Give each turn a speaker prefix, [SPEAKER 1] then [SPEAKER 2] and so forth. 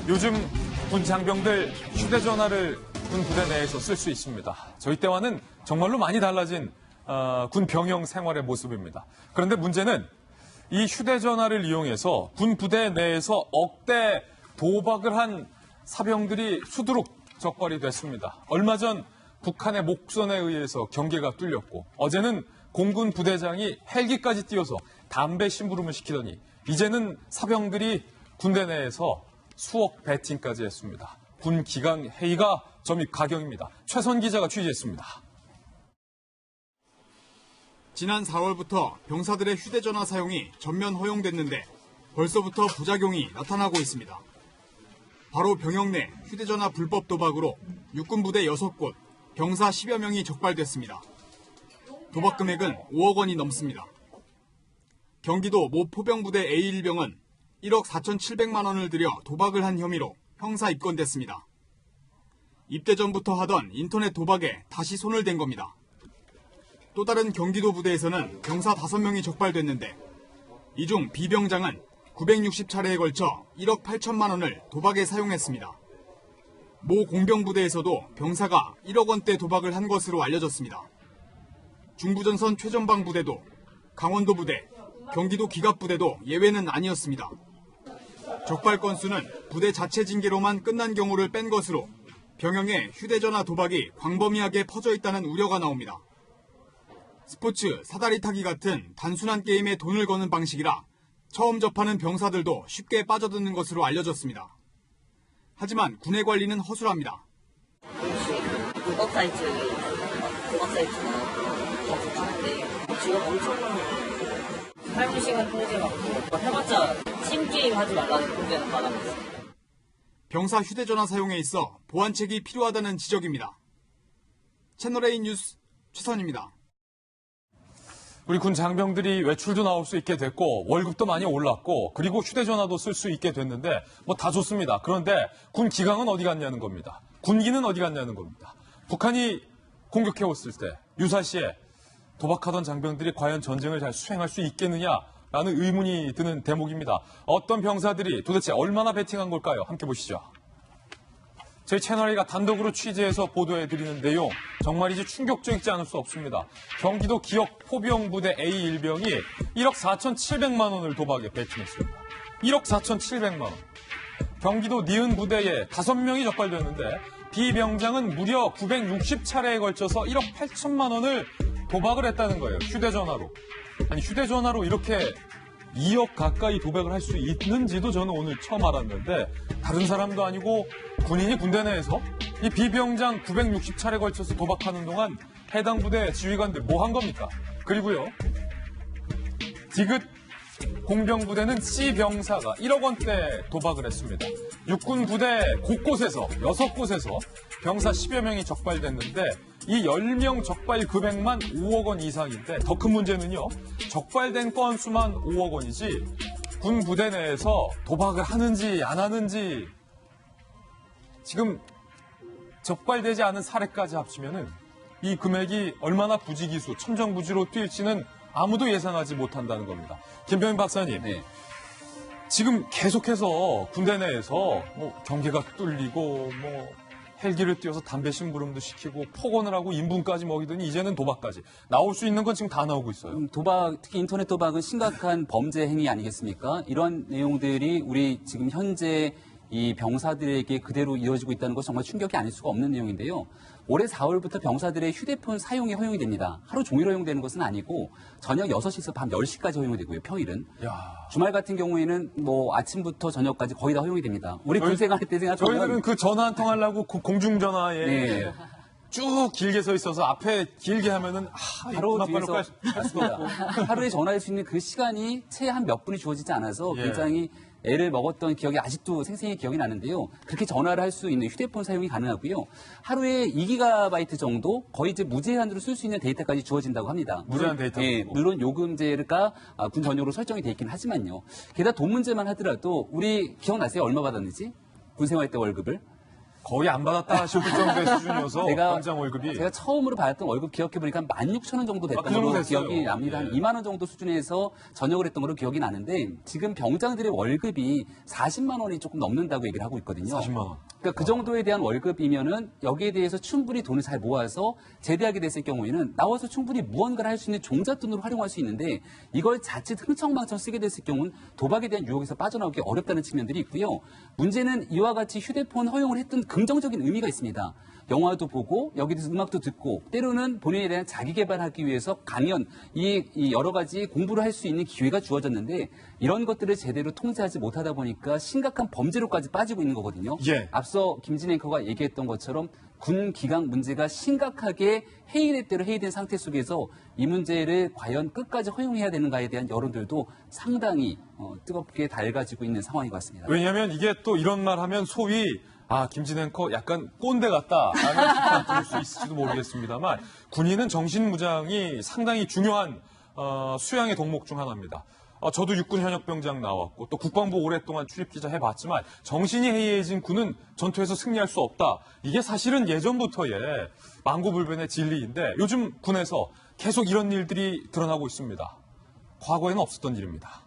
[SPEAKER 1] 요즘 군 장병들 휴대전화를 군 부대 내에서 쓸 수 있습니다. 저희 때와는 정말로 많이 달라진 군 병영 생활의 모습입니다. 그런데 문제는 이 휴대전화를 이용해서 군 부대 내에서 억대 도박을 한 사병들이 수두룩 적발이 됐습니다. 얼마 전 북한의 목선에 의해서 경계가 뚫렸고 어제는 공군 부대장이 헬기까지 띄워서 담배 심부름을 시키더니 이제는 사병들이 군대 내에서 수억 베팅까지 했습니다. 군 기강 회의가 점입 가경입니다. 최선 기자가 취재했습니다.
[SPEAKER 2] 지난 4월부터 병사들의 휴대전화 사용이 전면 허용됐는데 벌써부터 부작용이 나타나고 있습니다. 바로 병영 내 휴대전화 불법 도박으로 육군부대 6곳, 병사 10여 명이 적발됐습니다. 도박 금액은 5억 원이 넘습니다. 경기도 모 포병부대 A1병은 1억 4,700만 원을 들여 도박을 한 혐의로 형사 입건됐습니다. 입대 전부터 하던 인터넷 도박에 다시 손을 댄 겁니다. 또 다른 경기도 부대에서는 병사 5명이 적발됐는데 이 중 B병장은 960차례에 걸쳐 1억 8천만 원을 도박에 사용했습니다. 모 공병부대에서도 병사가 1억 원대 도박을 한 것으로 알려졌습니다. 중부전선 최전방 부대도, 강원도 부대, 경기도 기갑부대도 예외는 아니었습니다. 적발 건수는 부대 자체 징계로만 끝난 경우를 뺀 것으로 병영에 휴대전화 도박이 광범위하게 퍼져 있다는 우려가 나옵니다. 스포츠, 사다리 타기 같은 단순한 게임에 돈을 거는 방식이라 처음 접하는 병사들도 쉽게 빠져드는 것으로 알려졌습니다. 하지만 군의 관리는 허술합니다.
[SPEAKER 3] 도박 사이트나 지금 엄청 사용 시간 통제 받고 해봤자 팀 게임 하지 말라는 통제는 받았어요.
[SPEAKER 2] 병사 휴대전화 사용에 있어 보안책이 필요하다는 지적입니다. 채널A 뉴스 최선입니다.
[SPEAKER 1] 우리 군 장병들이 외출도 나올 수 있게 됐고 월급도 많이 올랐고 그리고 휴대전화도 쓸 수 있게 됐는데 뭐 다 좋습니다. 그런데 군 기강은 어디 갔냐는 겁니다. 군기는 어디 갔냐는 겁니다. 북한이 공격해왔을 때 유사시에 도박하던 장병들이 과연 전쟁을 잘 수행할 수 있겠느냐라는 의문이 드는 대목입니다. 어떤 병사들이 도대체 얼마나 베팅한 걸까요? 함께 보시죠. 저희 채널A가 단독으로 취재해서 보도해드리는 내용 정말이지 충격적이지 않을 수 없습니다. 경기도 기역 포병부대 A1병이 1억 4,700만 원을 도박에 베팅했습니다. 1억 4,700만 원. 경기도 니은 부대에 5명이 적발됐는데 B병장은 무려 960차례에 걸쳐서 1억 8천만 원을 도박을 했다는 거예요. 휴대전화로. 아니 휴대전화로 이렇게 2억 가까이 도박을 할 수 있는지도 저는 오늘 처음 알았는데 다른 사람도 아니고 군인이 군대 내에서 이 B병장 960차례 걸쳐서 도박하는 동안 해당 부대 지휘관들 뭐 한 겁니까? 그리고요. 디귿 공병부대는 C병사가 1억 원대 도박을 했습니다. 육군 부대 곳곳에서 6곳에서 병사 10여 명이 적발됐는데 이 10명 적발 금액만 5억 원 이상인데 더 큰 문제는요. 적발된 건수만 5억 원이지 군 부대 내에서 도박을 하는지 안 하는지 지금 적발되지 않은 사례까지 합치면은 이 금액이 얼마나 부지기수, 천정부지로 뛸지는 아무도 예상하지 못한다는 겁니다. 김병민 박사님,
[SPEAKER 4] 네.
[SPEAKER 1] 지금 계속해서 군대 내에서 뭐 경계가 뚫리고 뭐 헬기를 띄워서 담배 심부름도 시키고 폭언을 하고 인분까지 먹이더니 이제는 도박까지 나올 수 있는 건 지금 다 나오고 있어요.
[SPEAKER 4] 도박, 특히 인터넷 도박은 심각한 범죄 행위 아니겠습니까? 이런 내용들이 우리 지금 현재 이 병사들에게 그대로 이어지고 있다는 것은 정말 충격이 아닐 수가 없는 내용인데요. 올해 4월부터 병사들의 휴대폰 사용이 허용이 됩니다. 하루 종일 허용되는 것은 아니고 저녁 6시에서 밤 10시까지 허용이 되고요. 평일은. 주말 같은 경우에는 뭐 아침부터 저녁까지 거의 다 허용이 됩니다. 우리 군생활 때 생각하면
[SPEAKER 1] 저희들은 그 전화 한 통 하려고 공중전화에
[SPEAKER 4] 네.
[SPEAKER 1] 쭉 길게 서 있어서 앞에 길게 하면은
[SPEAKER 4] 바로 뒤에서 하루에 전화할 수 있는 그 시간이 채 한 몇 분이 주어지지 않아서 굉장히 애를 먹었던 기억이 아직도 생생히 기억이 나는데요. 그렇게 전화를 할 수 있는 휴대폰 사용이 가능하고요. 하루에 2GB 정도 거의 이제 무제한으로 쓸 수 있는 데이터까지 주어진다고 합니다.
[SPEAKER 1] 무제한 데이터.
[SPEAKER 4] 예, 물론 요금제가 군 전용으로 설정이 돼 있긴 하지만요. 게다가 돈 문제만 하더라도 우리 기억나세요? 얼마 받았는지? 군 생활 때 월급을?
[SPEAKER 1] 거의 안 받았다 싶을 정도의 수준이어서 병장 월급이.
[SPEAKER 4] 제가 처음으로 받았던 월급 기억해보니까 16,000원 정도 됐던
[SPEAKER 1] 그 정도
[SPEAKER 4] 걸로
[SPEAKER 1] 됐어요.
[SPEAKER 4] 기억이 납니다. 한
[SPEAKER 1] 예.
[SPEAKER 4] 2만 원 정도 수준에서 전역을 했던 걸로 기억이 나는데 지금 병장들의 월급이 40만 원이 조금 넘는다고 얘기를 하고 있거든요.
[SPEAKER 1] 40만 원.
[SPEAKER 4] 그러니까 그 정도에 대한 월급이면은 여기에 대해서 충분히 돈을 잘 모아서 제대하게 됐을 경우에는 나와서 충분히 무언가를 할 수 있는 종잣돈으로 활용할 수 있는데 이걸 자칫 흥청망청 쓰게 됐을 경우는 도박에 대한 유혹에서 빠져나오기 어렵다는 측면들이 있고요. 문제는 이와 같이 휴대폰 허용을 했던 긍정적인 의미가 있습니다. 영화도 보고 여기 대해서 음악도 듣고 때로는 본인에 대한 자기 개발하기 위해서 강연, 이 여러 가지 공부를 할 수 있는 기회가 주어졌는데 이런 것들을 제대로 통제하지 못하다 보니까 심각한 범죄로까지 빠지고 있는 거거든요.
[SPEAKER 1] 예.
[SPEAKER 4] 앞서 김진 앵커가 얘기했던 것처럼 군 기강 문제가 심각하게 해이될 대로 해이된 상태 속에서 이 문제를 과연 끝까지 허용해야 되는가에 대한 여론들도 상당히 뜨겁게 달가지고 있는 상황인 것 같습니다.
[SPEAKER 1] 왜냐하면 이게 또 이런 말 하면 소위 김진 앵커 약간 꼰대 같다라는 비판 들을 수 있을지도 모르겠습니다만 군인은 정신무장이 상당히 중요한 수양의 덕목 중 하나입니다. 저도 육군 현역병장 나왔고 또 국방부 오랫동안 출입기자 해봤지만 정신이 해이해진 군은 전투에서 승리할 수 없다. 이게 사실은 예전부터의 만고불변의 진리인데 요즘 군에서 계속 이런 일들이 드러나고 있습니다. 과거에는 없었던 일입니다.